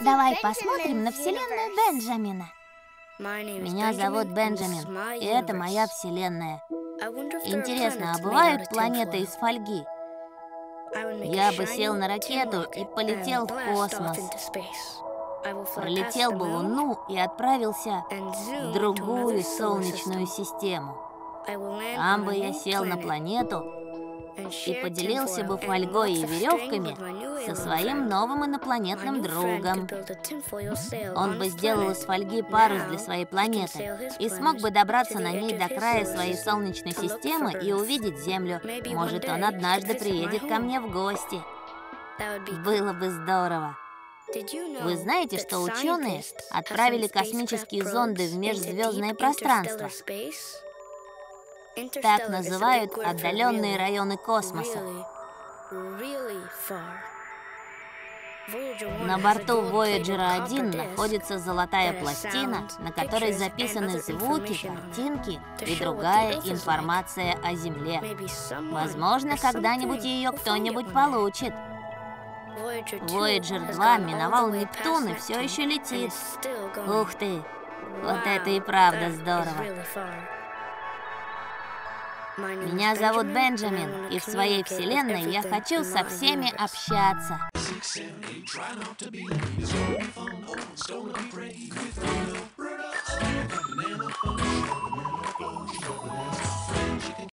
Давай посмотрим на вселенную Бенджамина. Меня зовут Бенджамин, и это моя вселенная. Интересно, а бывают планеты из фольги? Я бы сел на ракету и полетел в космос. Пролетел бы Луну и отправился в другую солнечную систему. Там бы я сел на планету и поделился бы фольгой и веревками со своим новым инопланетным другом. Он бы сделал из фольги парус для своей планеты и смог бы добраться на ней до края своей солнечной системы и увидеть Землю. Может, он однажды приедет ко мне в гости. Было бы здорово. Вы знаете, что ученые отправили космические зонды в межзвездное пространство? Так называют отдаленные районы космоса. На борту Voyager 1 находится золотая пластина, на которой записаны звуки, картинки и другая информация о Земле. Возможно, когда-нибудь ее кто-нибудь получит. Voyager 2 миновал Нептун и все еще летит. Ух ты! Вот это и правда здорово! Меня зовут Бенджамин, и в своей вселенной я хочу со всеми общаться.